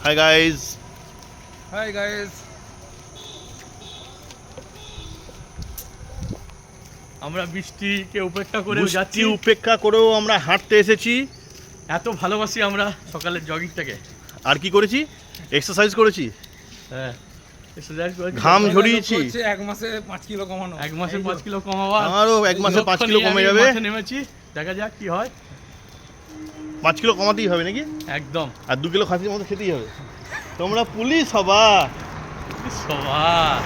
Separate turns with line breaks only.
Hi guys.
Hi guys, আমরা বৃষ্টিকে উপেক্ষা করে যাচ্ছি।
উপেক্ষা করেও আমরা হাঁটতে এসেছি।
এত ভালোবাসি আমরা সকালের জগিংটাকে।
আর কি করেছি? এক্সারসাইজ করেছি,
হ্যাঁ, এক্সারসাইজ করেছি,
ঘাম ঝরিয়েছি।
এক মাসে 5 কিলো কমানো।
এক মাসে 5 কিলো কমাবার
আমারও এক মাসে 5 কিলো কমে যাবে।
মাঠে নেমেছি, দেখা যাক কি হয়।
5 কিলো কমাতেই হবে নাকি?
একদম।
আর 2 কিলো খাসির মতো খেতেই হবে। তোমরা পুলিশ হবা।
সবার